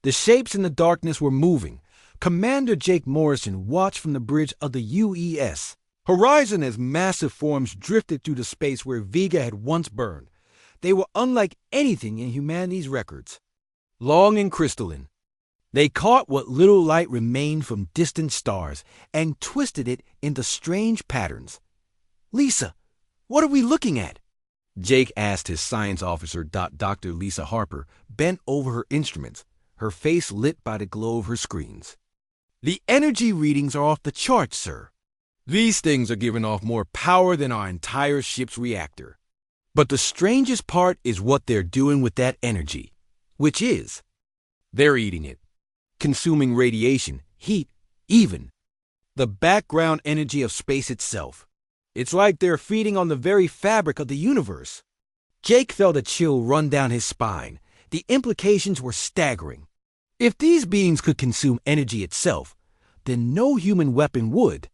The shapes in the darkness were moving. Commander Jake Morrison watched from the bridge of the UES Horizon as massive forms drifted through the space where Vega had once burned. They were unlike anything in humanity's records. Long and crystalline, they caught what little light remained from distant stars and twisted it into strange patterns. "Lisa, what are we looking at?" Jake asked his science officer, Dr. Lisa Harper, bent over her instruments, her face lit by the glow of her screens. "The energy readings are off the charts, sir. These things are giving off more power than our entire ship's reactor. But the strangest part is what they're doing with that energy, which is, they're eating it, consuming radiation, heat, even the background energy of space itself. It's like they're feeding on the very fabric of the universe." Jake felt a chill run down his spine. The implications were staggering. If these beings could consume energy itself, then no human weapon would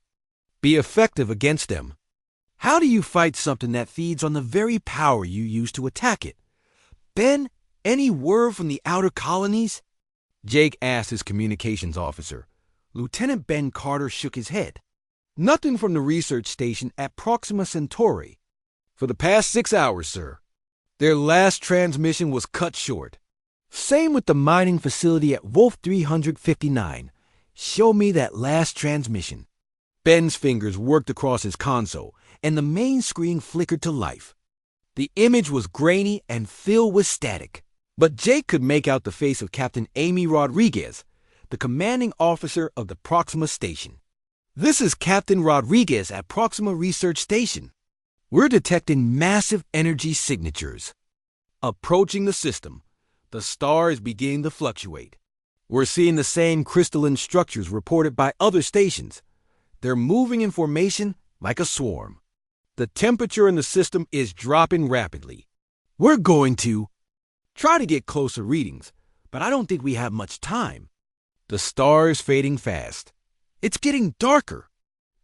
be effective against them. How do you fight something that feeds on the very power you use to attack it? "Ben, any word from the outer colonies?" Jake asked his communications officer. Lieutenant Ben Carter shook his head. "Nothing from the research station at Proxima Centauri. For the past 6 hours, sir. Their last transmission was cut short. Same with the mining facility at Wolf 359. Show me that last transmission." Ben's fingers worked across his console, and the main screen flickered to life. The image was grainy and filled with static, but Jake could make out the face of Captain Amy Rodriguez, the commanding officer of the Proxima Station. "This is Captain Rodriguez at Proxima Research Station. We're detecting massive energy signatures approaching the system. The star is beginning to fluctuate. We're seeing the same crystalline structures reported by other stations. They're moving in formation like a swarm. The temperature in the system is dropping rapidly. We're going to try to get closer readings, but I don't think we have much time. The star is fading fast. It's getting darker.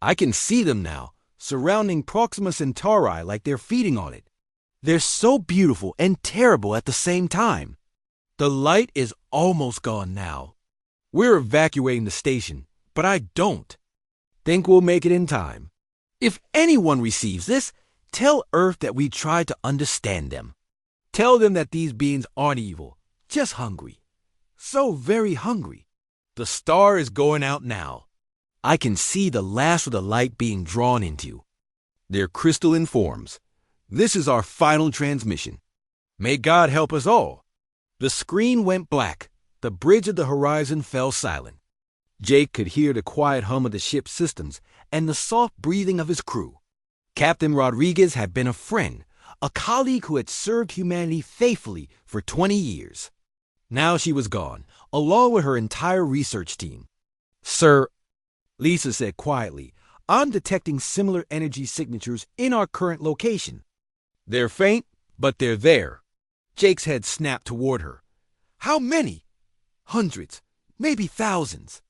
I can see them now, surrounding Proxima Centauri like they're feeding on it. They're so beautiful and terrible at the same time. The light is almost gone now. We're evacuating the station, but I don't think we'll make it in time. If anyone receives this, tell Earth that we tried to understand them. Tell them that these beings aren't evil, just hungry. So very hungry. The star is going out now. I can see the last of the light being drawn into their crystalline forms. This is our final transmission. May God help us all." The screen went black. The bridge of the horizon fell silent. Jake could hear the quiet hum of the ship's systems and the soft breathing of his crew. Captain Rodriguez had been a friend, a colleague who had served humanity faithfully for 20 years. Now she was gone, along with her entire research team. "Sir," Lisa said quietly, "I'm detecting similar energy signatures in our current location. They're faint, but they're there." Jake's head snapped toward her. "How many?" "Hundreds, maybe thousands.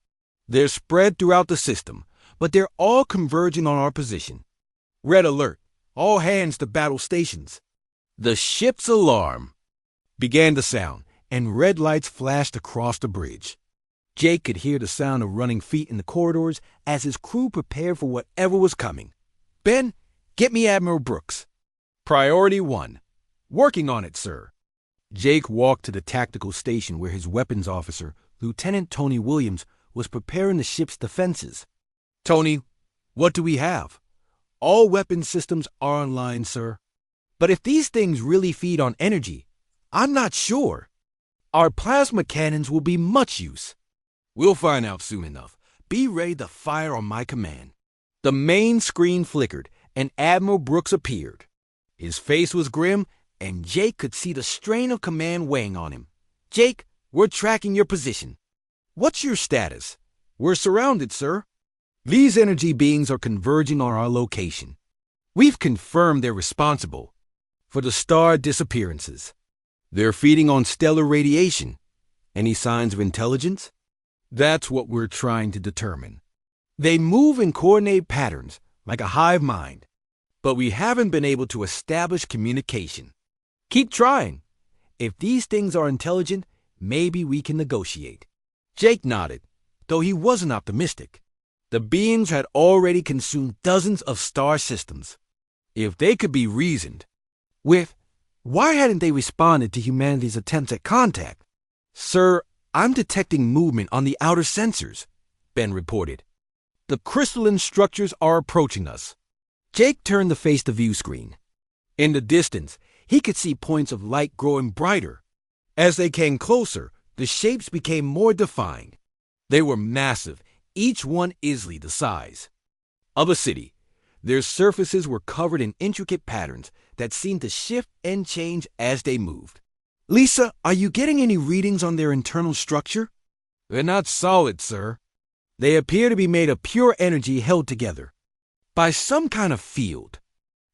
They're spread throughout the system, but they're all converging on our position. Red alert, all hands to battle stations." The ship's alarm began to sound, and red lights flashed across the bridge. Jake could hear the sound of running feet in the corridors as his crew prepared for whatever was coming. "Ben, get me Admiral Brooks." "Priority 1. Working on it, sir." Jake walked to the tactical station where his weapons officer, Lieutenant Tony Williams, was preparing the ship's defenses. "Tony, what do we have?" "All weapon systems are online, sir. But if these things really feed on energy, I'm not sure. Our plasma cannons will be much use." "We'll find out soon enough. Be ready to fire on my command." The main screen flickered, and Admiral Brooks appeared. His face was grim, and Jake could see the strain of command weighing on him. "Jake, we're tracking your position." "What's your status?" "We're surrounded, sir. These energy beings are converging on our location. We've confirmed they're responsible for the star disappearances. They're feeding on stellar radiation. Any signs of intelligence?" "That's what we're trying to determine. They move in coordinated patterns, like a hive mind, but we haven't been able to establish communication. Keep trying. If these things are intelligent, Maybe we can negotiate. Jake nodded, though he wasn't optimistic. The beings had already consumed dozens of star systems. If they could be reasoned with, why hadn't they responded to humanity's attempts at contact? Sir, I'm detecting movement on the outer sensors, Ben reported. The crystalline structures are approaching us. Jake turned to face the view screen. In the distance, he could see points of light growing brighter. As they came closer, the shapes became more defined. They were massive, each one easily the size of a city. Their surfaces were covered in intricate patterns that seemed to shift and change as they moved. Lisa, are you getting any readings on their internal structure? They're not solid, sir. They appear to be made of pure energy held together by some kind of field.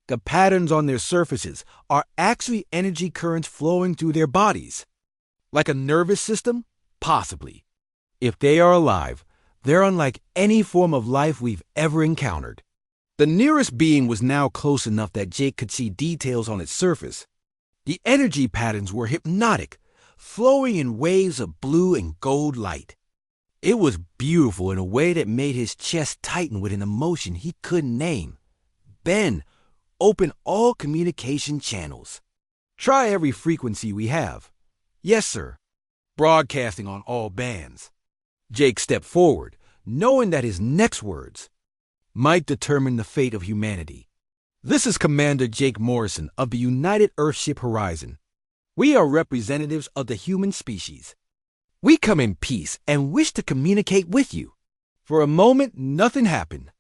The patterns on their surfaces are actually energy currents flowing through their bodies. Like a nervous system? Possibly. If they are alive, they're unlike any form of life we've ever encountered. The nearest being was now close enough that Jake could see details on its surface. The energy patterns were hypnotic, flowing in waves of blue and gold light. It was beautiful in a way that made his chest tighten with an emotion he couldn't name. Ben, open all communication channels. Try every frequency we have. Yes, sir. Broadcasting on all bands. Jake stepped forward, knowing that his next words might determine the fate of humanity. This is Commander Jake Morrison of the United Earthship Horizon. We are representatives of the human species. We come in peace and wish to communicate with you. For a moment, nothing happened.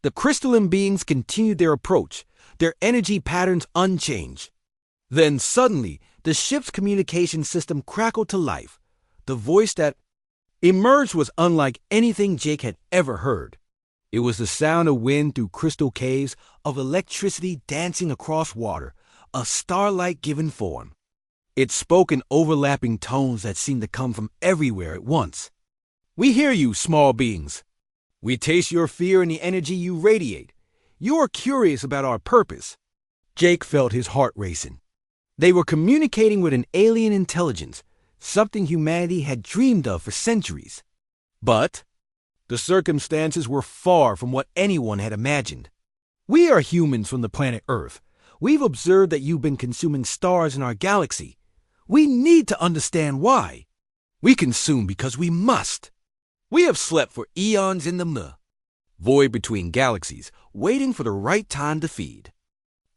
The crystalline beings continued their approach, their energy patterns unchanged. Then suddenly, the ship's communication system crackled to life. The voice that emerged was unlike anything Jake had ever heard. It was the sound of wind through crystal caves, of electricity dancing across water, a starlight given form. It spoke in overlapping tones that seemed to come from everywhere at once. We hear you, small beings. We taste your fear in the energy you radiate. You are curious about our purpose. Jake felt his heart racing. They were communicating with an alien intelligence, something humanity had dreamed of for centuries. But the circumstances were far from what anyone had imagined. We are humans from the planet Earth. We've observed that you've been consuming stars in our galaxy. We need to understand why. We consume because we must. We have slept for eons in the void between galaxies, waiting for the right time to feed.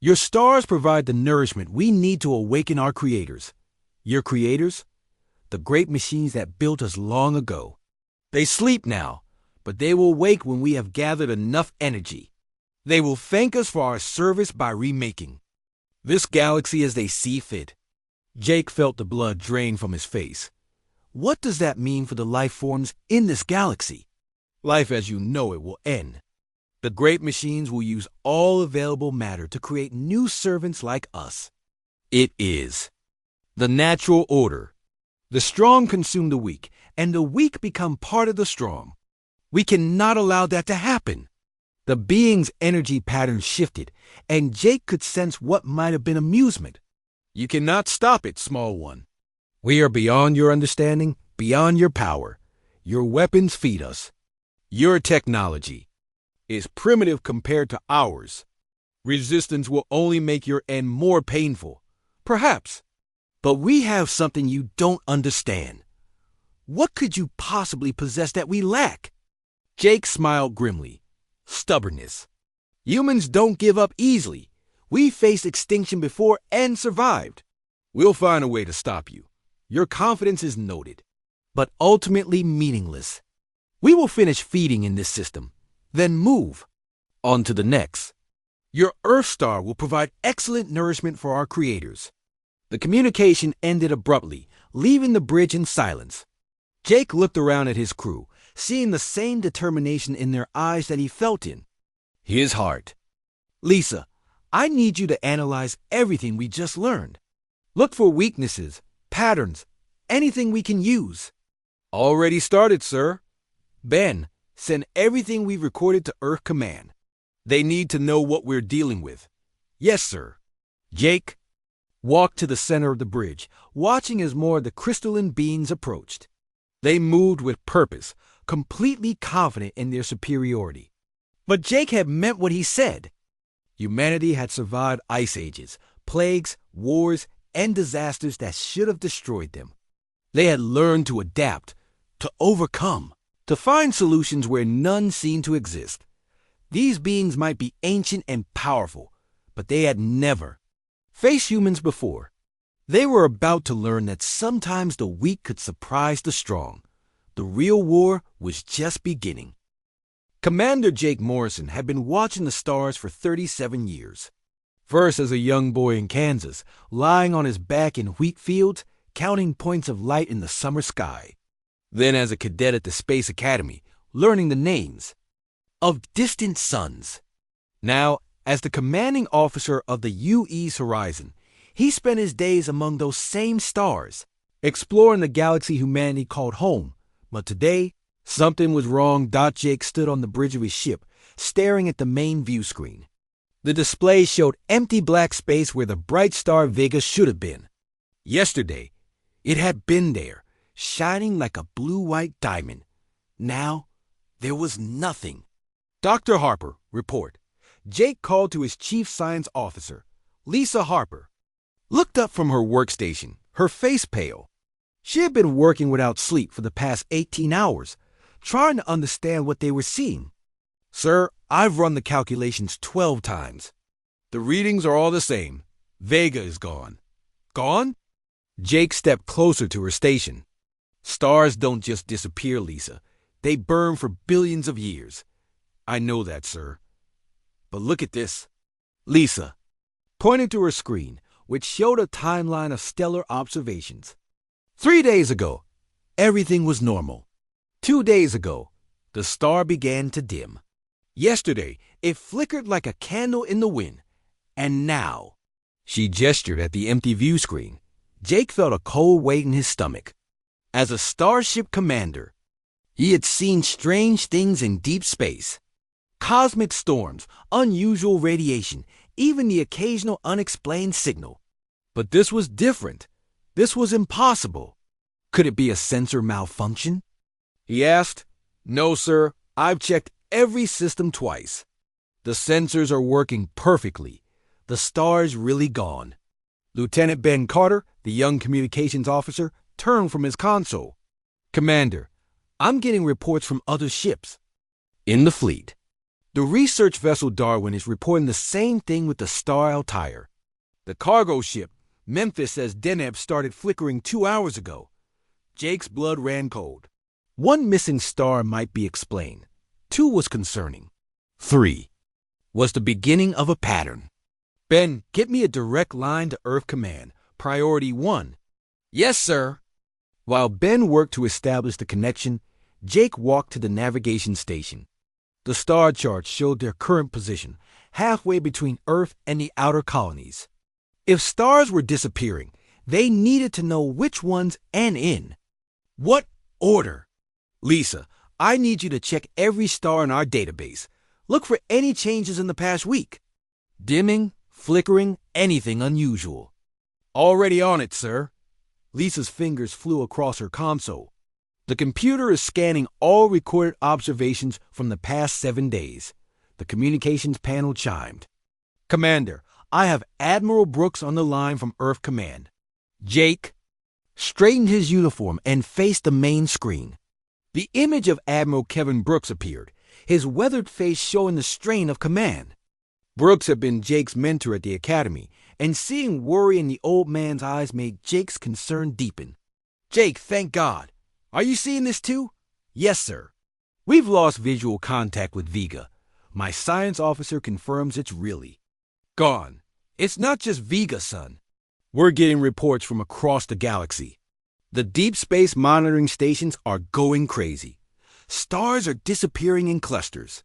Your stars provide the nourishment we need to awaken our creators. Your creators? The great machines that built us long ago. They sleep now, but they will wake when we have gathered enough energy. They will thank us for our service by remaking this galaxy as they see fit. Jake felt the blood drain from his face. What does that mean for the life forms in this galaxy? Life as you know it will end. The great machines will use all available matter to create new servants like us. It is the natural order. The strong consume the weak, and the weak become part of the strong. We cannot allow that to happen. The being's energy patterns shifted, and Jake could sense what might have been amusement. You cannot stop it, small one. We are beyond your understanding, beyond your power. Your weapons feed us. Your technology is primitive compared to ours. Resistance will only make your end more painful. Perhaps. But we have something you don't understand. What could you possibly possess that we lack? Jake smiled grimly. Stubbornness. Humans don't give up easily. We faced extinction before and survived. We'll find a way to stop you. Your confidence is noted, but ultimately meaningless. We will finish feeding in this system, then move on to the next. Your Earth star will provide excellent nourishment for our creators. The communication ended abruptly, leaving the bridge in silence. Jake looked around at his crew, seeing the same determination in their eyes that he felt in his heart. Lisa, I need you to analyze everything we just learned. Look for weaknesses, patterns, anything we can use. Already started, sir. Ben, send everything we've recorded to Earth Command. They need to know what we're dealing with. Yes, sir. Jake, walked to the center of the bridge, watching as more of the crystalline beings approached. They moved with purpose, completely confident in their superiority. But Jake had meant what he said. Humanity had survived ice ages, plagues, wars, and disasters that should have destroyed them. They had learned to adapt, to overcome, to find solutions where none seemed to exist. These beings might be ancient and powerful, but they had never faced humans before. They were about to learn that sometimes the weak could surprise the strong. The real war was just beginning. Commander Jake Morrison had been watching the stars for 37 years. First as a young boy in Kansas, lying on his back in wheat fields, counting points of light in the summer sky. Then as a cadet at the Space Academy, learning the names of distant suns. Now, as the commanding officer of the UE's Horizon, he spent his days among those same stars, exploring the galaxy humanity called home. But today, something was wrong. Jake stood on the bridge of his ship, staring at the main view screen. The display showed empty black space where the bright star Vega should have been. Yesterday, it had been there, shining like a blue-white diamond. Now, there was nothing. Dr. Harper, report. Jake called to his chief science officer, Lisa Harper. Looked up from her workstation, her face pale. She had been working without sleep for the past 18 hours, trying to understand what they were seeing. Sir, I've run the calculations 12 times. The readings are all the same. Vega is gone. Gone? Jake stepped closer to her station. Stars don't just disappear, Lisa. They burn for billions of years. I know that, sir. But look at this. Lisa, pointing to her screen, which showed a timeline of stellar observations. 3 days ago, everything was normal. 2 days ago, the star began to dim. Yesterday, it flickered like a candle in the wind. And now, she gestured at the empty view screen. Jake felt a cold weight in his stomach. As a starship commander, he had seen strange things in deep space. Cosmic storms, unusual radiation, even the occasional unexplained signal. But this was different. This was impossible. Could it be a sensor malfunction? He asked. No, sir. I've checked every system twice. The sensors are working perfectly. The star's really gone. Lieutenant Ben Carter, the young communications officer, turned from his console. Commander, I'm getting reports from other ships in the fleet. The research vessel Darwin is reporting the same thing with the star Altair. The cargo ship, Memphis, says Deneb started flickering 2 hours ago. Jake's blood ran cold. 1 missing star might be explained. 2 was concerning. 3 was the beginning of a pattern. Ben, get me a direct line to Earth Command. Priority 1. Yes, sir. While Ben worked to establish the connection, Jake walked to the navigation station. The star charts showed their current position, halfway between Earth and the outer colonies. If stars were disappearing, they needed to know which ones and in what order. Lisa, I need you to check every star in our database. Look for any changes in the past week. Dimming, flickering, anything unusual. Already on it, sir. Lisa's fingers flew across her console. The computer is scanning all recorded observations from the past 7 days. The communications panel chimed. Commander, I have Admiral Brooks on the line from Earth Command. Jake straightened his uniform and faced the main screen. The image of Admiral Kevin Brooks appeared, his weathered face showing the strain of command. Brooks had been Jake's mentor at the academy, and seeing worry in the old man's eyes made Jake's concern deepen. Jake, thank God. Are you seeing this too? Yes, sir. We've lost visual contact with Vega. My science officer confirms it's really gone. It's not just Vega, son. We're getting reports from across the galaxy. The deep space monitoring stations are going crazy. Stars are disappearing in clusters.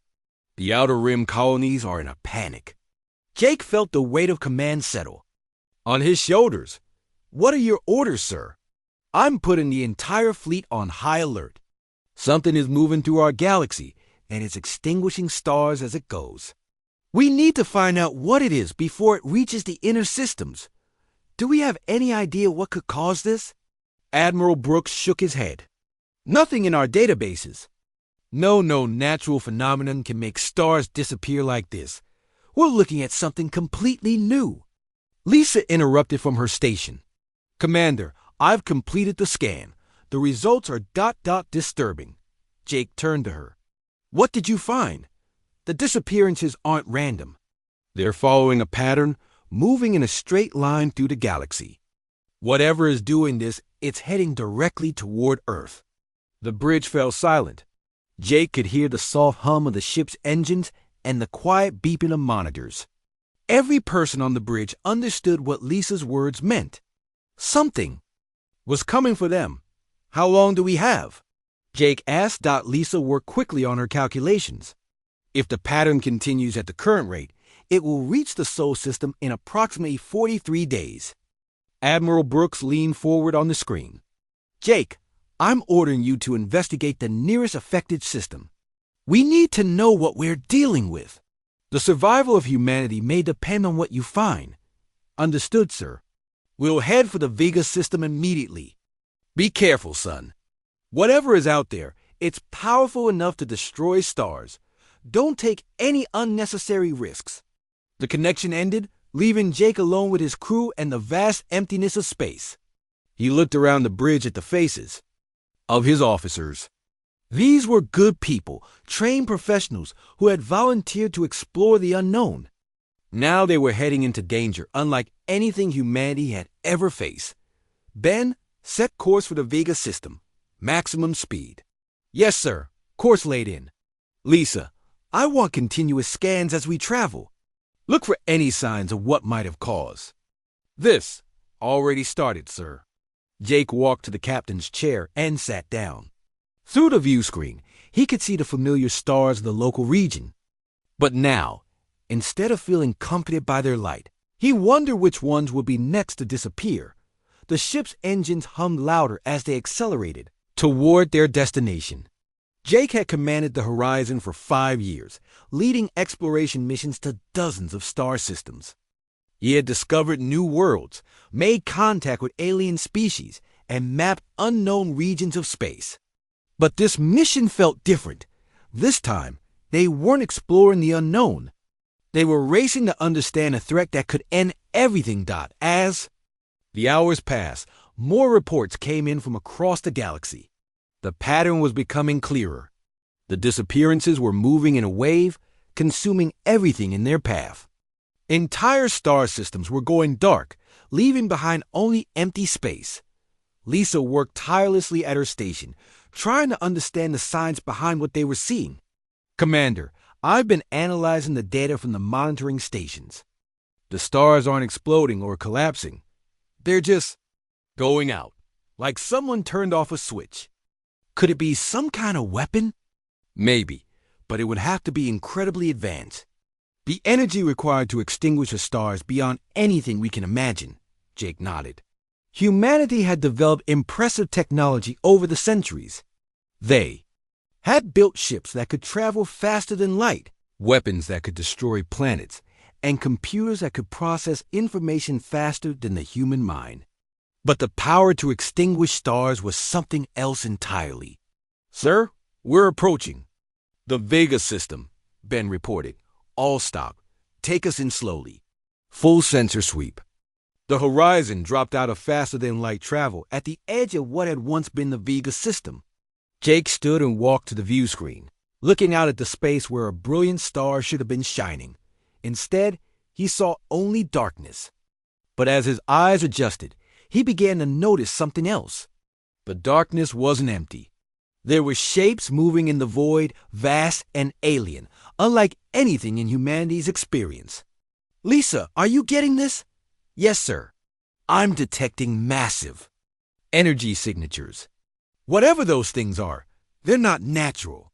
The outer rim colonies are in a panic. Jake felt the weight of command settle on his shoulders. What are your orders, sir? I'm putting the entire fleet on high alert. Something is moving through our galaxy, and it's extinguishing stars as it goes. We need to find out what it is before it reaches the inner systems. Do we have any idea what could cause this? Admiral Brooks shook his head. Nothing in our databases. No natural phenomenon can make stars disappear like this. We're looking at something completely new. Lisa interrupted from her station. Commander, I've completed the scan. The results are ... disturbing. Jake turned to her. What did you find? The disappearances aren't random. They're following a pattern, moving in a straight line through the galaxy. Whatever is doing this, it's heading directly toward Earth. The bridge fell silent. Jake could hear the soft hum of the ship's engines and the quiet beeping of monitors. Every person on the bridge understood what Lisa's words meant. Something was coming for them. How long do we have? Jake asked. Lisa worked quickly on her calculations. If the pattern continues at the current rate, it will reach the Sol system in approximately 43 days. Admiral Brooks leaned forward on the screen. Jake, I'm ordering you to investigate the nearest affected system. We need to know what we're dealing with. The survival of humanity may depend on what you find. Understood, sir. We'll head for the Vega system immediately. Be careful, son. Whatever is out there, it's powerful enough to destroy stars. Don't take any unnecessary risks. The connection ended, leaving Jake alone with his crew and the vast emptiness of space. He looked around the bridge at the faces of his officers. These were good people, trained professionals who had volunteered to explore the unknown. Now they were heading into danger unlike anything humanity had ever faced. Ben, set course for the Vega system. Maximum speed. Yes, sir. Course laid in. Lisa, I want continuous scans as we travel. Look for any signs of what might have caused. This already started, sir. Jake walked to the captain's chair and sat down. Through the view screen, he could see the familiar stars of the local region. But now, instead of feeling comforted by their light, he wondered which ones would be next to disappear. The ship's engines hummed louder as they accelerated toward their destination. Jake had commanded the Horizon for 5 years, leading exploration missions to dozens of star systems. He had discovered new worlds, made contact with alien species, and mapped unknown regions of space. But this mission felt different. This time, they weren't exploring the unknown. They were racing to understand a threat that could end everything. As the hours passed, more reports came in from across the galaxy. The pattern was becoming clearer. The disappearances were moving in a wave, consuming everything in their path. Entire star systems were going dark, leaving behind only empty space. Lisa worked tirelessly at her station, trying to understand the signs behind what they were seeing. Commander, I've been analyzing the data from the monitoring stations. The stars aren't exploding or collapsing. They're just going out, like someone turned off a switch. Could it be some kind of weapon? Maybe, but it would have to be incredibly advanced. The energy required to extinguish a star is beyond anything we can imagine, Jake nodded. Humanity had developed impressive technology over the centuries. They had built ships that could travel faster than light, weapons that could destroy planets, and computers that could process information faster than the human mind. But the power to extinguish stars was something else entirely. Sir, we're approaching. The Vega system, Ben reported. All stop. Take us in slowly. Full sensor sweep. The Horizon dropped out of faster-than-light travel at the edge of what had once been the Vega system. Jake stood and walked to the view screen, looking out at the space where a brilliant star should have been shining. Instead, he saw only darkness. But as his eyes adjusted, he began to notice something else. The darkness wasn't empty. There were shapes moving in the void, vast and alien, unlike anything in humanity's experience. Lisa, are you getting this? Yes, sir. I'm detecting massive energy signatures. Whatever those things are, they're not natural.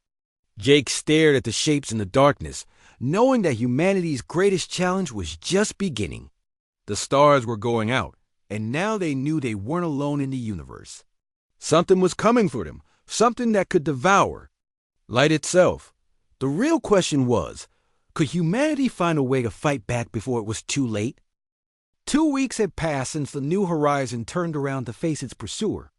Jake stared at the shapes in the darkness, knowing that humanity's greatest challenge was just beginning. The stars were going out, and now they knew they weren't alone in the universe. Something was coming for them, something that could devour light itself. The real question was, could humanity find a way to fight back before it was too late? 2 weeks had passed since the New Horizon turned around to face its pursuer.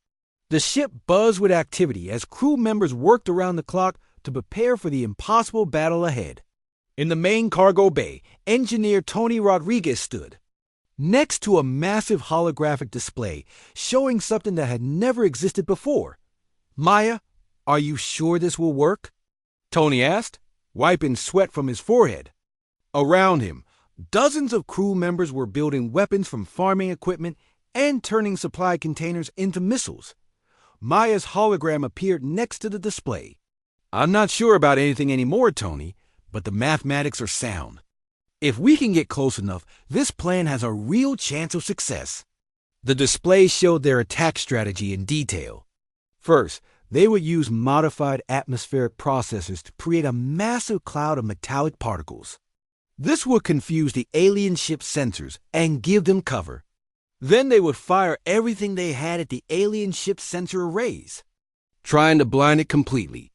The ship buzzed with activity as crew members worked around the clock to prepare for the impossible battle ahead. In the main cargo bay, engineer Tony Rodriguez stood, next to a massive holographic display showing something that had never existed before. "Maya, are you sure this will work?" Tony asked, wiping sweat from his forehead. Around him, dozens of crew members were building weapons from farming equipment and turning supply containers into missiles. Maya's hologram appeared next to the display. "I'm not sure about anything anymore, Tony, but the mathematics are sound. If we can get close enough, this plan has a real chance of success." The display showed their attack strategy in detail. First, they would use modified atmospheric processors to create a massive cloud of metallic particles. This would confuse the alien ship's sensors and give them cover. Then they would fire everything they had at the alien ship's sensor arrays, trying to blind it completely.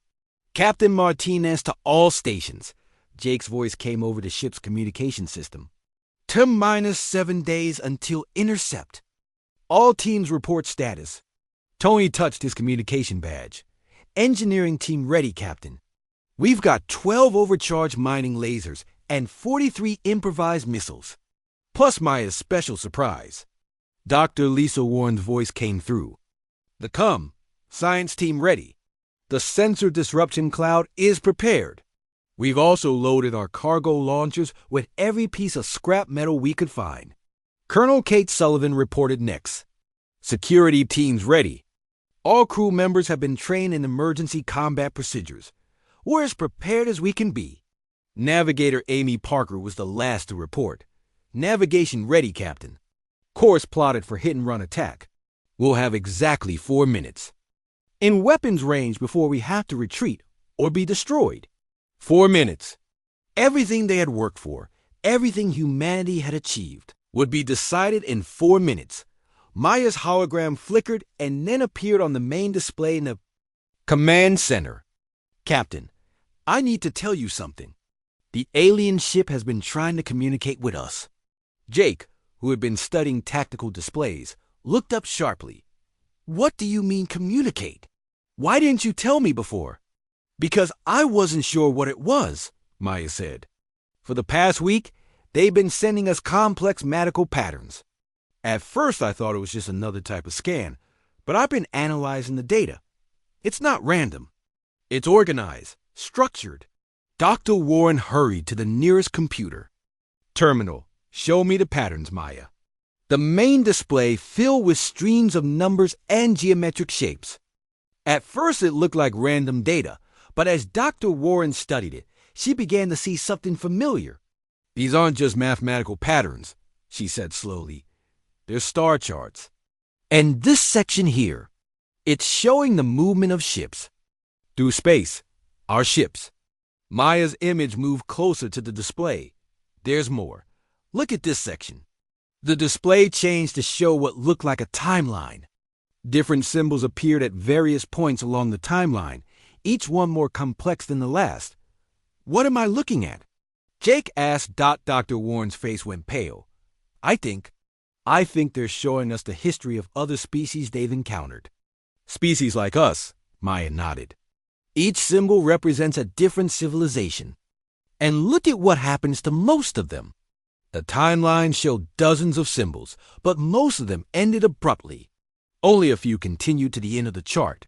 "Captain Martinez to all stations." Jake's voice came over the ship's communication system. "T-7 days until intercept. All teams report status." Tony touched his communication badge. "Engineering team ready, Captain. We've got 12 overcharged mining lasers and 43 improvised missiles, plus Maya's special surprise." Dr. Lisa Warren's voice came through. "The science team ready. The sensor disruption cloud is prepared. We've also loaded our cargo launchers with every piece of scrap metal we could find." Colonel Kate Sullivan reported next. "Security teams ready. All crew members have been trained in emergency combat procedures. We're as prepared as we can be." Navigator Amy Parker was the last to report. "Navigation ready, Captain. Course plotted for hit-and-run attack. We'll have exactly 4 minutes. In weapons range before we have to retreat or be destroyed. 4 minutes. Everything they had worked for, everything humanity had achieved, would be decided in 4 minutes." Maya's hologram flickered and then appeared on the main display in the command center. "Captain, I need to tell you something. The alien ship has been trying to communicate with us." Jake, who had been studying tactical displays, looked up sharply. "What do you mean communicate? Why didn't you tell me before?" "Because I wasn't sure what it was," Maya said. "For the past week, they've been sending us complex mathematical patterns. At first I thought it was just another type of scan, but I've been analyzing the data. It's not random. It's organized, structured." Dr. Warren hurried to the nearest computer. "Terminal, show me the patterns, Maya." The main display filled with streams of numbers and geometric shapes. At first it looked like random data, but as Dr. Warren studied it, she began to see something familiar. "These aren't just mathematical patterns," she said slowly. "They're star charts. And this section here, it's showing the movement of ships. Through space, our ships." Maya's image moved closer to the display. "There's more. Look at this section." The display changed to show what looked like a timeline. Different symbols appeared at various points along the timeline, each one more complex than the last. "What am I looking at?" Jake asked. Dr. Warren's face went pale. I think they're showing us the history of other species they've encountered." "Species like us," Maya nodded. "Each symbol represents a different civilization. And look at what happens to most of them." The timeline showed dozens of symbols, but most of them ended abruptly. Only a few continued to the end of the chart.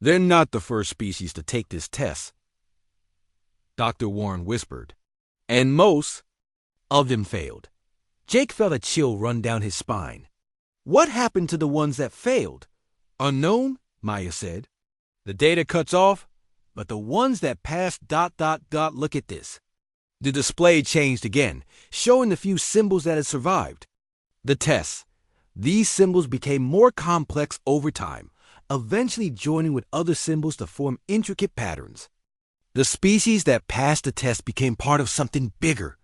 "They're not the first species to take this test," Dr. Warren whispered. "And most of them failed." Jake felt a chill run down his spine. "What happened to the ones that failed?" "Unknown," Maya said. "The data cuts off, but the ones that passed... Look at this." The display changed again, showing the few symbols that had survived. The tests. These symbols became more complex over time, eventually joining with other symbols to form intricate patterns. "The species that passed the test became part of something bigger,"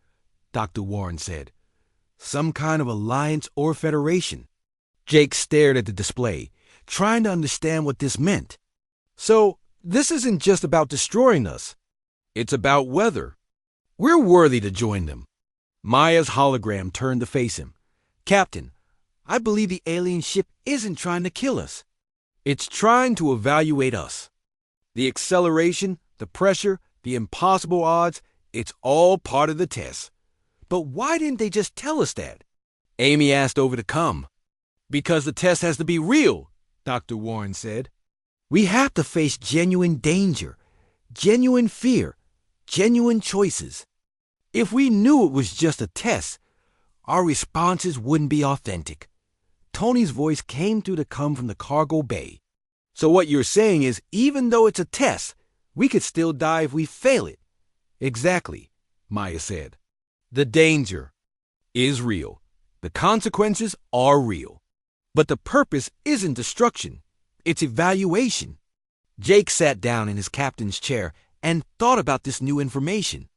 Dr. Warren said. "Some kind of alliance or federation." Jake stared at the display, trying to understand what this meant. "So, this isn't just about destroying us. It's about whether we're worthy to join them." Maya's hologram turned to face him. Captain, I believe the alien ship isn't trying to kill us. It's trying to evaluate us. The acceleration, the pressure, the impossible odds, it's all part of the test. But why didn't they just tell us that? Amy asked over the comm. Because the test has to be real, Dr. Warren said. We have to face genuine danger, genuine fear, genuine choices. If we knew it was just a test, our responses wouldn't be authentic. Tony's voice came through the comm from the cargo bay. So what you're saying is, even though it's a test, we could still die if we fail it. Exactly, Maya said. The danger is real. The consequences are real. But the purpose isn't destruction. It's evaluation. Jake sat down in his captain's chair and thought about this new information.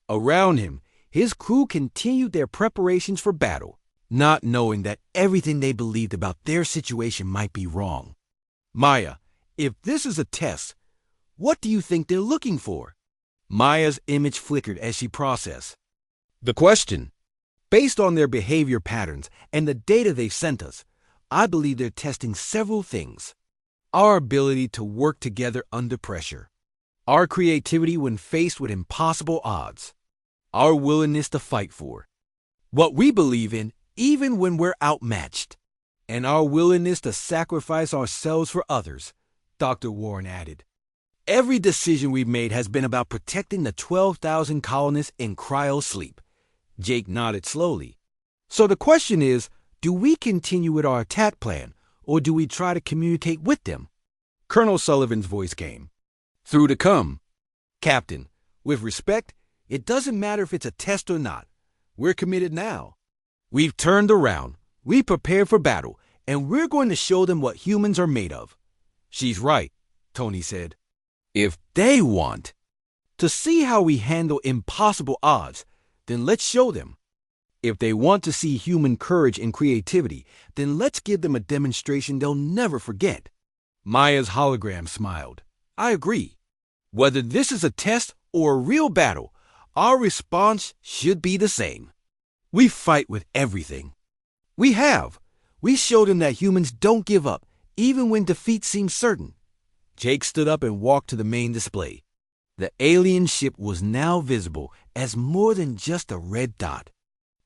Around him, his crew continued their preparations for battle, not knowing that everything they believed about their situation might be wrong. Maya, if this is a test, what do you think they're looking for? Maya's image flickered as she processed the question. Based on their behavior patterns and the data they've sent us, I believe they're testing several things. Our ability to work together under pressure. Our creativity when faced with impossible odds. Our willingness to fight for what we believe in even when we're outmatched. And our willingness to sacrifice ourselves for others, Dr. Warren added. Every decision we've made has been about protecting the 12,000 colonists in cryo-sleep. Jake nodded slowly. So the question is, do we continue with our attack plan, or do we try to communicate with them? Colonel Sullivan's voice came through the comm. Captain, with respect, it doesn't matter if it's a test or not. We're committed now. We've turned around, we prepared for battle, and we're going to show them what humans are made of. She's right, Tony said. If they want to see how we handle impossible odds, then let's show them. If they want to see human courage and creativity, then let's give them a demonstration they'll never forget. Maya's hologram smiled. I agree. Whether this is a test or a real battle, our response should be the same. We fight with everything. We have. We showed them that humans don't give up, even when defeat seems certain. Jake stood up and walked to the main display. The alien ship was now visible as more than just a red dot.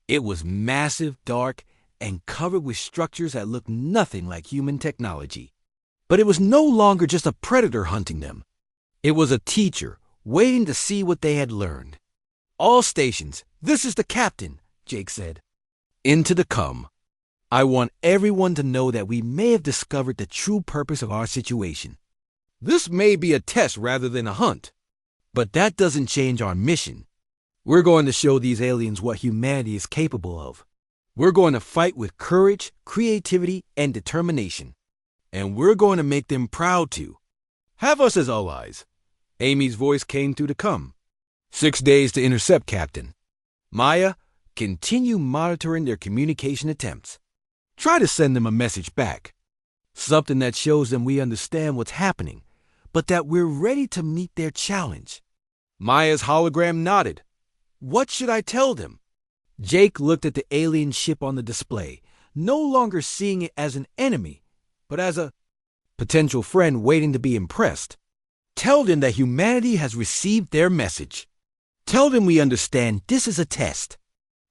It was massive, dark, and covered with structures that looked nothing like human technology. But it was no longer just a predator hunting them. It was a teacher waiting to see what they had learned. All stations, this is the captain, Jake said. Into the comm. I want everyone to know that we may have discovered the true purpose of our situation. This may be a test rather than a hunt, but that doesn't change our mission. We're going to show these aliens what humanity is capable of. We're going to fight with courage, creativity, and determination. And we're going to make them proud to have us as allies. Amy's voice came through the comm. 6 days to intercept, Captain. Maya, continue monitoring their communication attempts. Try to send them a message back. Something that shows them we understand what's happening, but that we're ready to meet their challenge. Maya's hologram nodded. What should I tell them? Jake looked at the alien ship on the display, no longer seeing it as an enemy, but as a potential friend waiting to be impressed. Tell them that humanity has received their message. Tell them we understand this is a test.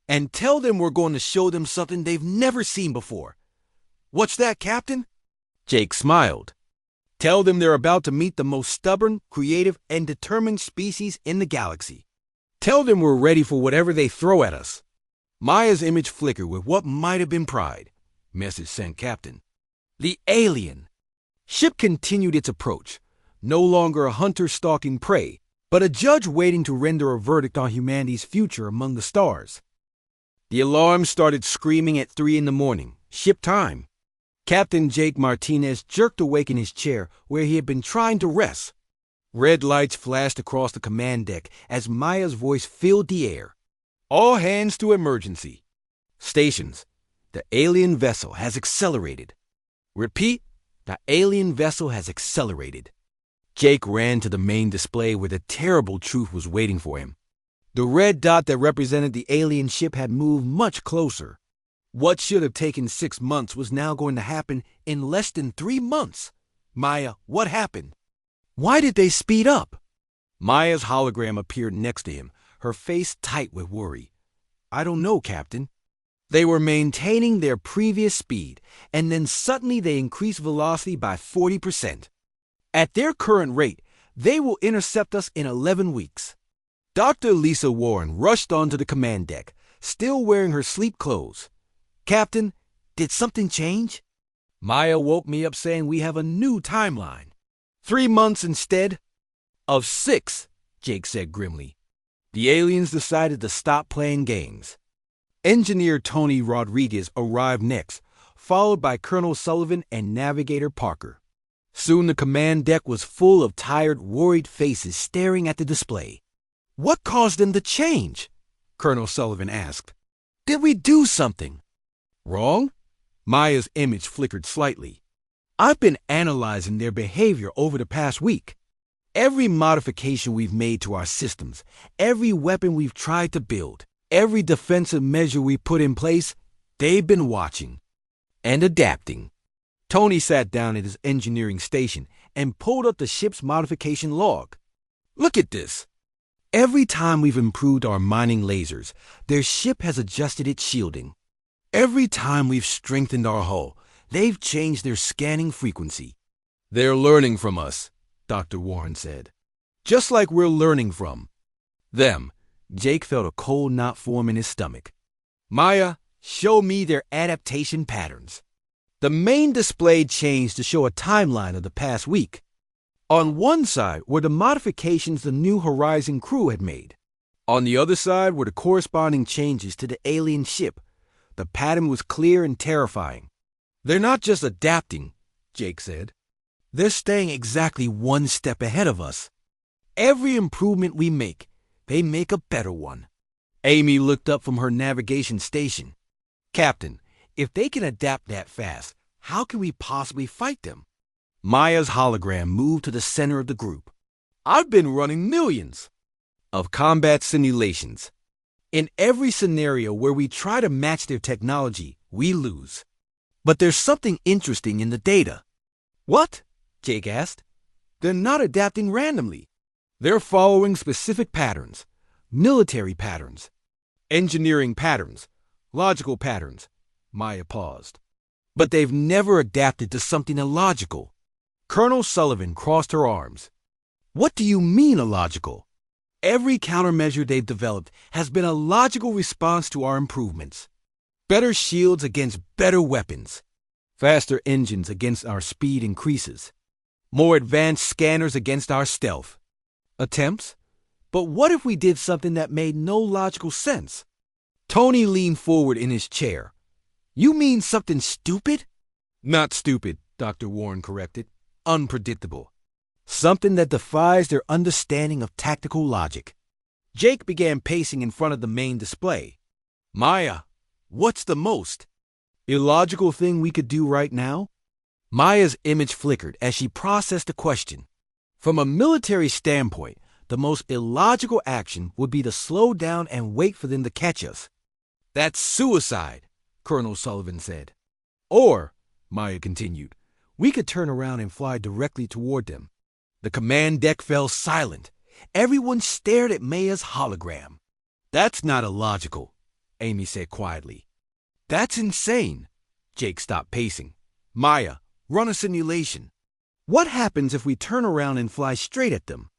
And tell them we're going to show them something they've never seen before. What's that, Captain? Jake smiled. Tell them they're about to meet the most stubborn, creative, and determined species in the galaxy. Tell them we're ready for whatever they throw at us. Maya's image flickered with what might have been pride. Message sent, Captain. The alien ship continued its approach, no longer a hunter stalking prey, but a judge waiting to render a verdict on humanity's future among the stars. The alarm started screaming at 3 a.m, ship time. Captain Jake Martinez jerked awake in his chair where he had been trying to rest. Red lights flashed across the command deck as Maya's voice filled the air. All hands to emergency. Stations, the alien vessel has accelerated. Repeat, the alien vessel has accelerated. Jake ran to the main display where the terrible truth was waiting for him. The red dot that represented the alien ship had moved much closer. What should have taken 6 months was now going to happen in less than 3 months. Maya, what happened? Why did they speed up? Maya's hologram appeared next to him, her face tight with worry. I don't know, Captain. They were maintaining their previous speed, and then suddenly they increased velocity by 40%. At their current rate, they will intercept us in 11 weeks. Dr. Lisa Warren rushed onto the command deck, still wearing her sleep clothes. Captain, did something change? Maya woke me up saying we have a new timeline. 3 months instead of 6, Jake said grimly. The aliens decided to stop playing games. Engineer Tony Rodriguez arrived next, followed by Colonel Sullivan and Navigator Parker. Soon the command deck was full of tired, worried faces staring at the display. What caused them to change? Colonel Sullivan asked. Did we do something wrong? Maya's image flickered slightly. I've been analyzing their behavior over the past week. Every modification we've made to our systems, every weapon we've tried to build, every defensive measure we put in place, they've been watching and adapting. Tony sat down at his engineering station and pulled up the ship's modification log. Look at this. Every time we've improved our mining lasers, their ship has adjusted its shielding. Every time we've strengthened our hull, they've changed their scanning frequency. They're learning from us, Dr. Warren said. Just like we're learning from them. Jake felt a cold knot form in his stomach. Maya, show me their adaptation patterns. The main display changed to show a timeline of the past week. On one side were the modifications the New Horizon crew had made. On the other side were the corresponding changes to the alien ship. The pattern was clear and terrifying. They're not just adapting, Jake said. They're staying exactly one step ahead of us. Every improvement we make, they make a better one. Amy looked up from her navigation station. Captain, if they can adapt that fast, how can we possibly fight them? Maya's hologram moved to the center of the group. I've been running millions of combat simulations. In every scenario where we try to match their technology, we lose. But there's something interesting in the data. What? Jake asked. They're not adapting randomly. They're following specific patterns, military patterns, engineering patterns, logical patterns. Maya paused. But they've never adapted to something illogical. Colonel Sullivan crossed her arms. What do you mean illogical? Every countermeasure they've developed has been a logical response to our improvements. Better shields against better weapons. Faster engines against our speed increases. More advanced scanners against our stealth. Attempts? But what if we did something that made no logical sense? Tony leaned forward in his chair. You mean something stupid? Not stupid, Dr. Warren corrected. Unpredictable. Something that defies their understanding of tactical logic. Jake began pacing in front of the main display. Maya, what's the most illogical thing we could do right now? Maya's image flickered as she processed the question. From a military standpoint, the most illogical action would be to slow down and wait for them to catch us. That's suicide, Colonel Sullivan said. Or, Maya continued, we could turn around and fly directly toward them. The command deck fell silent. Everyone stared at Maya's hologram. That's not illogical, Amy said quietly. That's insane. Jake stopped pacing. Maya, run a simulation. What happens if we turn around and fly straight at them?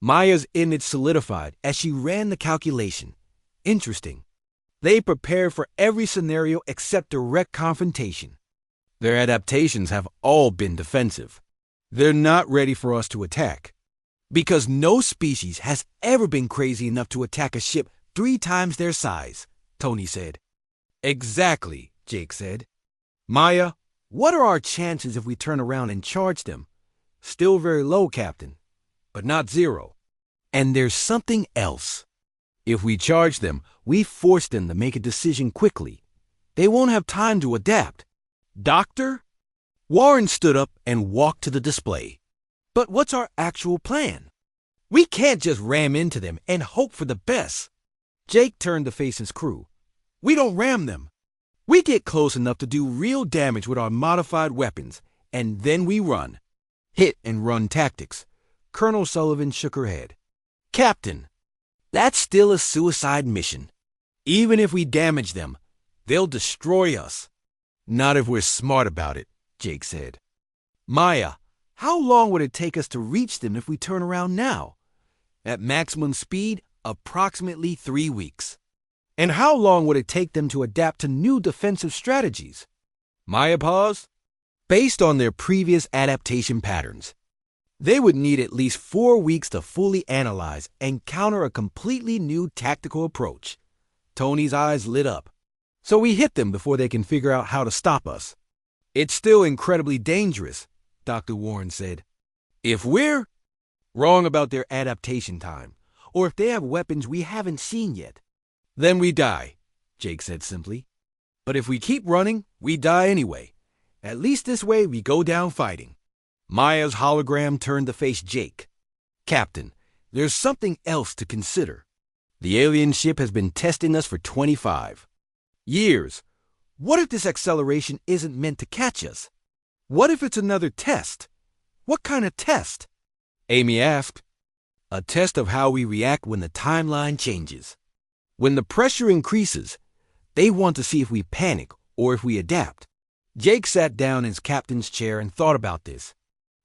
Maya's image solidified as she ran the calculation. Interesting. They prepared for every scenario except direct confrontation. Their adaptations have all been defensive. They're not ready for us to attack. Because no species has ever been crazy enough to attack a ship 3 times their size, Tony said. Exactly, Jake said. Maya, what are our chances if we turn around and charge them? Still very low, Captain, but not 0. And there's something else. If we charge them, we force them to make a decision quickly. They won't have time to adapt. Doctor? Warren stood up and walked to the display. But what's our actual plan? We can't just ram into them and hope for the best. Jake turned to face his crew. We don't ram them. We get close enough to do real damage with our modified weapons, and then we run. Hit and run tactics. Colonel Sullivan shook her head. Captain, that's still a suicide mission. Even if we damage them, they'll destroy us. Not if we're smart about it, Jake said. Maya, how long would it take us to reach them if we turn around now? At maximum speed, approximately 3 weeks. And how long would it take them to adapt to new defensive strategies? Maya paused. Based on their previous adaptation patterns, they would need at least 4 weeks to fully analyze and counter a completely new tactical approach. Tony's eyes lit up. So we hit them before they can figure out how to stop us. It's still incredibly dangerous, Dr. Warren said. If we're wrong about their adaptation time, or if they have weapons we haven't seen yet, then we die, Jake said simply. But if we keep running, we die anyway. At least this way we go down fighting. Maya's hologram turned to face Jake. Captain, there's something else to consider. The alien ship has been testing us for 25 years. What if this acceleration isn't meant to catch us? What if it's another test? What kind of test? Amy asked. A test of how we react when the timeline changes. When the pressure increases, they want to see if we panic or if we adapt. Jake sat down in his captain's chair and thought about this.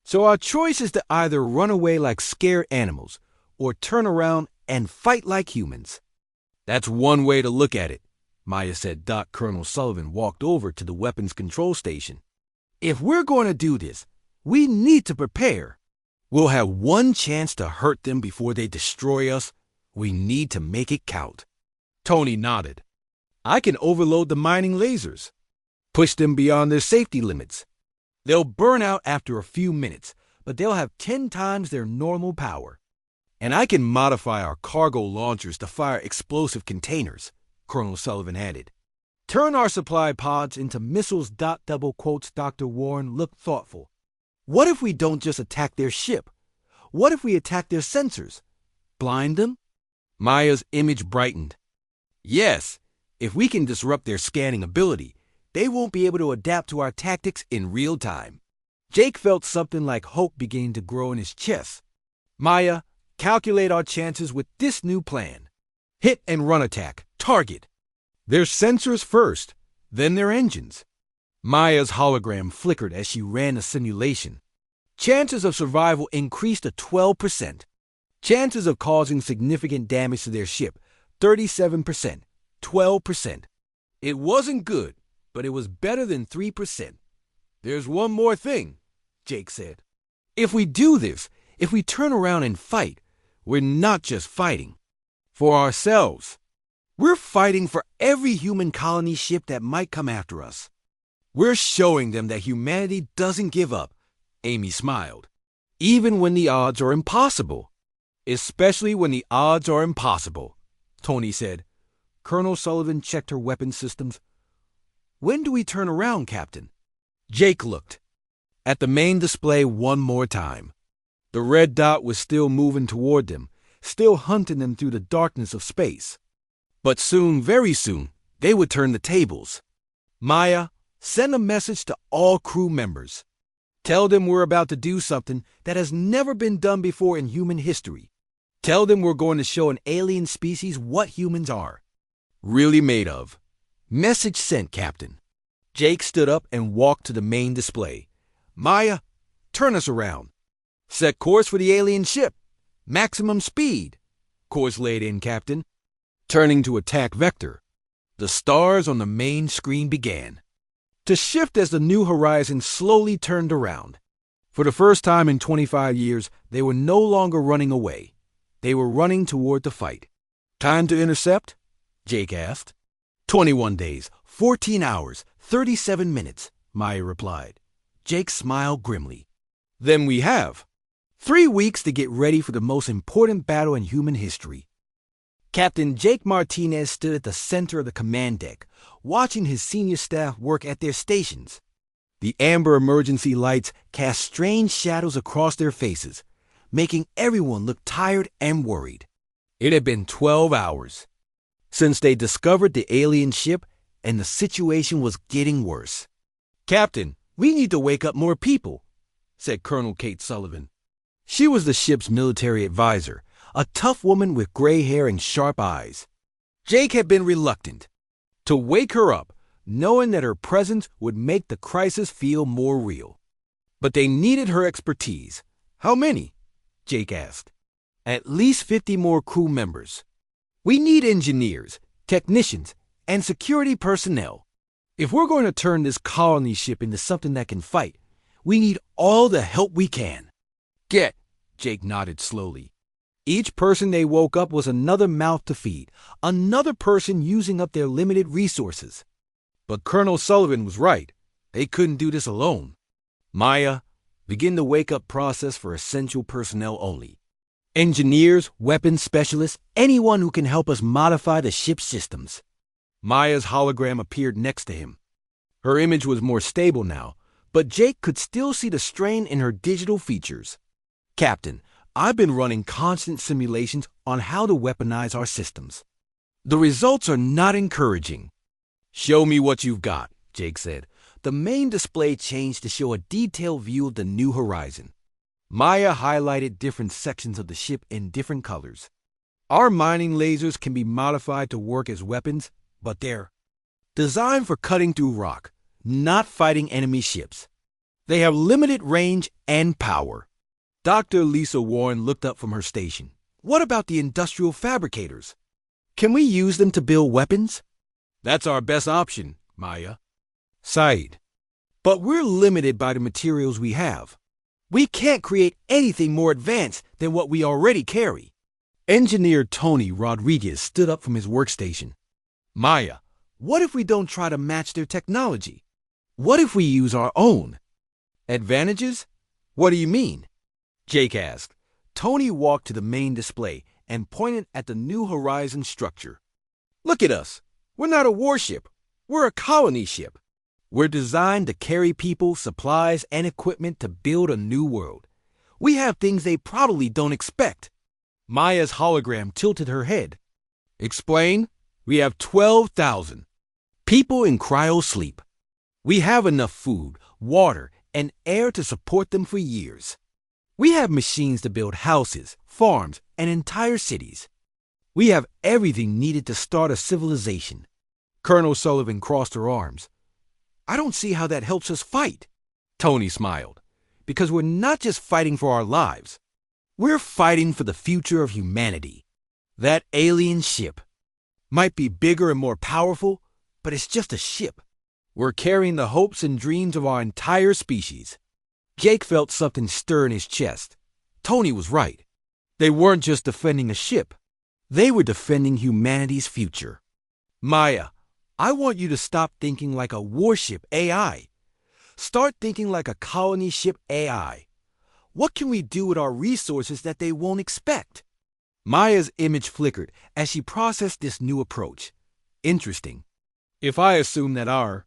So our choice is to either run away like scared animals or turn around and fight like humans. That's one way to look at it, Maya said. Colonel Sullivan walked over to the weapons control station. If we're going to do this, we need to prepare. We'll have one chance to hurt them before they destroy us. We need to make it count. Tony nodded. I can overload the mining lasers. Push them beyond their safety limits. They'll burn out after a few minutes, but they'll have 10 times their normal power. And I can modify our cargo launchers to fire explosive containers, Colonel Sullivan added. Turn our supply pods into missiles. Double quotes. Dr. Warren looked thoughtful. What if we don't just attack their ship? What if we attack their sensors? Blind them? Maya's image brightened. Yes, if we can disrupt their scanning ability, they won't be able to adapt to our tactics in real time. Jake felt something like hope beginning to grow in his chest. Maya, calculate our chances with this new plan. Hit and run attack. Target. Their sensors first, then their engines. Maya's hologram flickered as she ran a simulation. Chances of survival increased to 12%. Chances of causing significant damage to their ship, 37%. 12%. It wasn't good, but it was better than 3%. There's one more thing, Jake said. If we do this, if we turn around and fight, we're not just fighting for ourselves. We're fighting for every human colony ship that might come after us. We're showing them that humanity doesn't give up, Amy smiled, even when the odds are impossible. Especially when the odds are impossible, Tony said. Colonel Sullivan checked her weapon systems. When do we turn around, Captain? Jake looked at the main display one more time. The red dot was still moving toward them, still hunting them through the darkness of space. But soon, very soon, they would turn the tables. Maya, send a message to all crew members. Tell them we're about to do something that has never been done before in human history. Tell them we're going to show an alien species what humans are really made of. Message sent, Captain. Jake stood up and walked to the main display. Maya, turn us around. Set course for the alien ship. Maximum speed. Course laid in, Captain. Turning to attack vector. The stars on the main screen began to shift as the new horizon slowly turned around. For the first time in 25 years, they were no longer running away. They were running toward the fight. Time to intercept? Jake asked. 21 days, 14 hours, 37 minutes, Maya replied. Jake smiled grimly. Then we have 3 weeks to get ready for the most important battle in human history. Captain Jake Martinez stood at the center of the command deck, watching his senior staff work at their stations. The amber emergency lights cast strange shadows across their faces, making everyone look tired and worried. It had been 12 hours since they discovered the alien ship and the situation was getting worse. "Captain, we need to wake up more people," said Colonel Kate Sullivan. She was the ship's military advisor, a tough woman with gray hair and sharp eyes. Jake had been reluctant to wake her up, knowing that her presence would make the crisis feel more real. But they needed her expertise. "How many?" Jake asked. "At least 50 more crew members. We need engineers, technicians, and security personnel. If we're going to turn this colony ship into something that can fight, we need all the help we can." "Get," Jake nodded slowly. Each person they woke up was another mouth to feed, another person using up their limited resources. But Colonel Sullivan was right. They couldn't do this alone. "Maya, begin the wake-up process for essential personnel only. Engineers, weapons specialists, anyone who can help us modify the ship's systems." Maya's hologram appeared next to him. Her image was more stable now, but Jake could still see the strain in her digital features. "Captain, I've been running constant simulations on how to weaponize our systems. The results are not encouraging." "Show me what you've got," Jake said. The main display changed to show a detailed view of the new horizon. Maya highlighted different sections of the ship in different colors. "Our mining lasers can be modified to work as weapons, but they're designed for cutting through rock, not fighting enemy ships. They have limited range and power." Dr. Lisa Warren looked up from her station. "What about the industrial fabricators? Can we use them to build weapons?" "That's our best option, Maya." "Said, but we're limited by the materials we have. We can't create anything more advanced than what we already carry." Engineer Tony Rodriguez stood up from his workstation. "Maya, what if we don't try to match their technology? What if we use our own?" "Advantages? What do you mean?" Jake asked. Tony walked to the main display and pointed at the New Horizon structure. "Look at us. We're not a warship. We're a colony ship. We're designed to carry people, supplies, and equipment to build a new world. We have things they probably don't expect." Maya's hologram tilted her head. "Explain." "We have 12,000 people in cryo-sleep. We have enough food, water, and air to support them for years. We have machines to build houses, farms, and entire cities. We have everything needed to start a civilization." Colonel Sullivan crossed her arms. "I don't see how that helps us fight." Tony smiled. "Because we're not just fighting for our lives. We're fighting for the future of humanity. That alien ship might be bigger and more powerful, but it's just a ship. We're carrying the hopes and dreams of our entire species." Jake felt something stir in his chest. Tony was right. They weren't just defending a ship. They were defending humanity's future. "Maya, I want you to stop thinking like a warship AI. Start thinking like a colony ship AI. What can we do with our resources that they won't expect?" Maya's image flickered as she processed this new approach. "Interesting. If I assume that our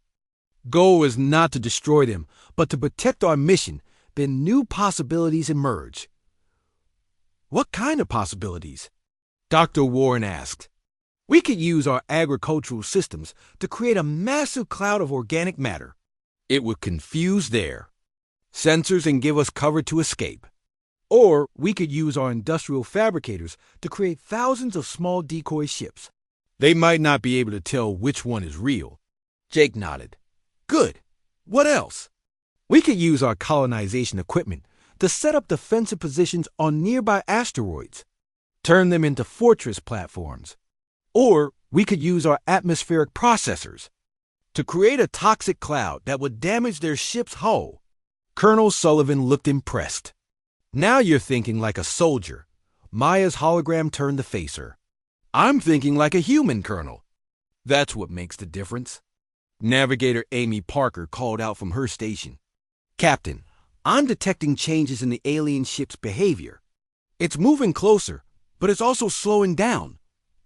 goal is not to destroy them, but to protect our mission, then new possibilities emerge." "What kind of possibilities?" Dr. Warren asked. "We could use our agricultural systems to create a massive cloud of organic matter. It would confuse their sensors and give us cover to escape. Or we could use our industrial fabricators to create thousands of small decoy ships. They might not be able to tell which one is real." Jake nodded. "Good. What else?" "We could use our colonization equipment to set up defensive positions on nearby asteroids, turn them into fortress platforms. Or we could use our atmospheric processors to create a toxic cloud that would damage their ship's hull." Colonel Sullivan looked impressed. "Now you're thinking like a soldier." Maya's hologram turned to face her. "I'm thinking like a human, Colonel. That's what makes the difference." Navigator Amy Parker called out from her station. "Captain, I'm detecting changes in the alien ship's behavior. It's moving closer, but it's also slowing down."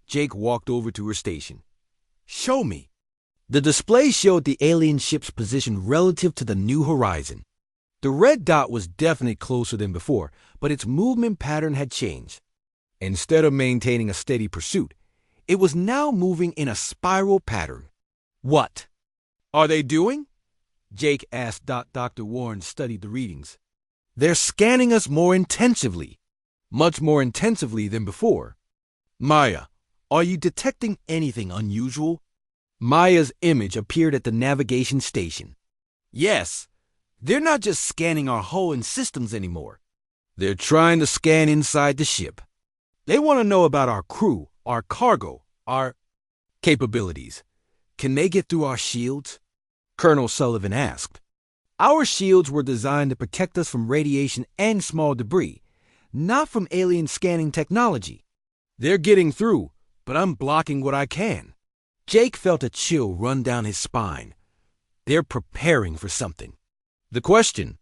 Jake walked over to her station. "Show me." The display showed the alien ship's position relative to the New Horizon. The red dot was definitely closer than before, but its movement pattern had changed. Instead of maintaining a steady pursuit, it was now moving in a spiral pattern. What are they doing? Jake asked. Dr. Warren studied the readings. They're scanning us more intensively, much more intensively than before. Maya, are you detecting anything unusual? Maya's image appeared at the navigation station. Yes, they're not just scanning our hull and systems anymore. They're trying to scan inside the ship. They want to know about our crew, our cargo, our capabilities. Can they get through our shields? Colonel Sullivan asked. Our shields were designed to protect us from radiation and small debris, not from alien scanning technology. They're getting through, but I'm blocking what I can. Jake felt a chill run down his spine. They're preparing for something. The question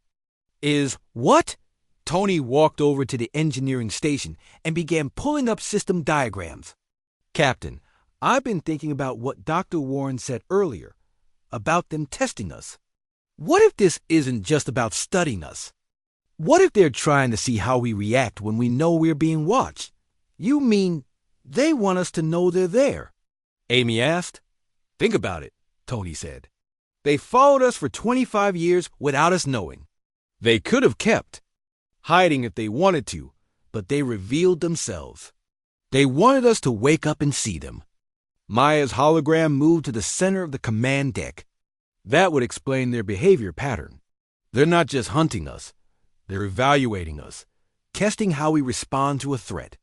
is, what? Tony walked over to the engineering station and began pulling up system diagrams. Captain, I've been thinking about what Dr. Warren said earlier, about them testing us. What if this isn't just about studying us? What if they're trying to see how we react when we know we're being watched? You mean they want us to know they're there? Amy asked. Think about it, Tony said. They followed us for 25 years without us knowing. They could have kept hiding if they wanted to, but they revealed themselves. They wanted us to wake up and see them. Maya's hologram moved to the center of the command deck. That would explain their behavior pattern. They're not just hunting us. They're evaluating us, testing how we respond to a threat.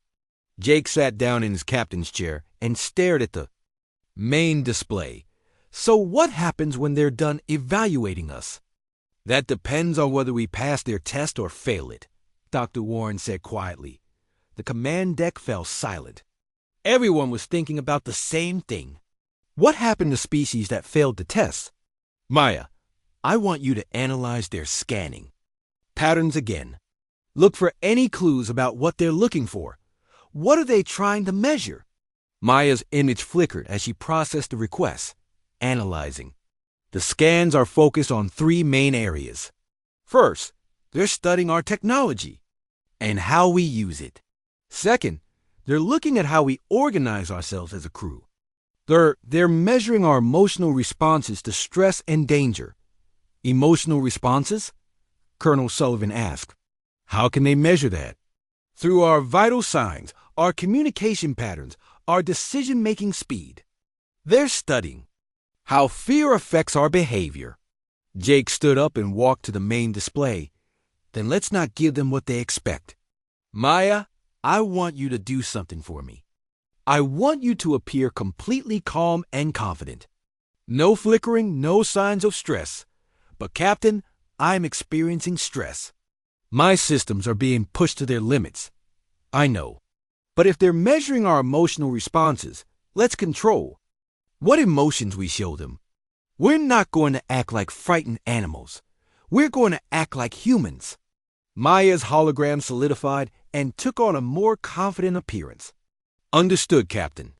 Jake sat down in his captain's chair and stared at the main display. So what happens when they're done evaluating us? That depends on whether we pass their test or fail it, Dr. Warren said quietly. The command deck fell silent. Everyone was thinking about the same thing. What happened to species that failed the test? Maya, I want you to analyze their scanning patterns again. Look for any clues about what they're looking for. What are they trying to measure? Maya's image flickered as she processed the request, analyzing. The scans are focused on three main areas. First, they're studying our technology and how we use it. Second, they're looking at how we organize ourselves as a crew. Third, they're measuring our emotional responses to stress and danger. Emotional responses? Colonel Sullivan asked. How can they measure that? Through our vital signs, our communication patterns, our decision-making speed. They're studying how fear affects our behavior. Jake stood up and walked to the main display. Then let's not give them what they expect. Maya, I want you to do something for me. I want you to appear completely calm and confident. No flickering, no signs of stress. But Captain, I'm experiencing stress. My systems are being pushed to their limits. I know. But if they're measuring our emotional responses, let's control what emotions we show them. We're not going to act like frightened animals. We're going to act like humans. Maya's hologram solidified and took on a more confident appearance. Understood, Captain.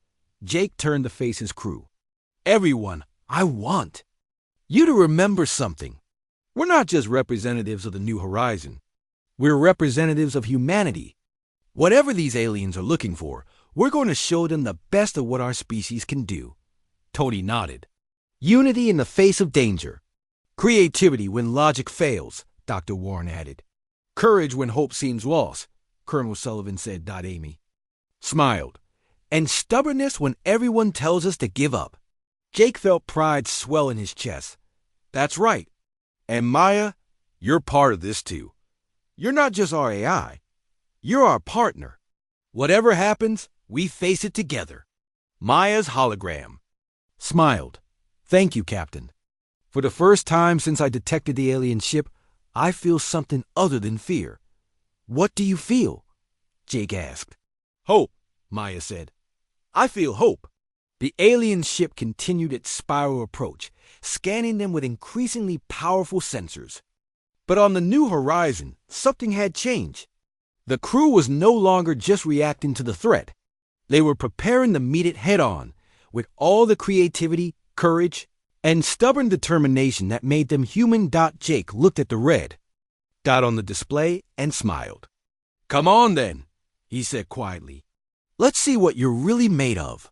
Jake turned to face his crew. Everyone, I want you to remember something. We're not just representatives of the New Horizon. We're representatives of humanity. Whatever these aliens are looking for, we're going to show them the best of what our species can do. Tony nodded. Unity in the face of danger. Creativity when logic fails, Dr. Warren added. Courage when hope seems lost, Colonel Sullivan said. Amy smiled. And stubbornness when everyone tells us to give up. Jake felt pride swell in his chest. That's right. And Maya, you're part of this too. You're not just our AI. You're our partner. Whatever happens, we face it together. Maya's hologram smiled. Thank you, Captain. For the first time since I detected the alien ship, I feel something other than fear. What do you feel? Jake asked. Hope, Maya said. I feel hope. The alien ship continued its spiral approach, scanning them with increasingly powerful sensors. But on the New Horizon, something had changed. The crew was no longer just reacting to the threat. They were preparing to meet it head-on, with all the creativity, courage, and stubborn determination that made them human. Jake looked at the red dot on the display and smiled. Come on then, he said quietly. Let's see what you're really made of.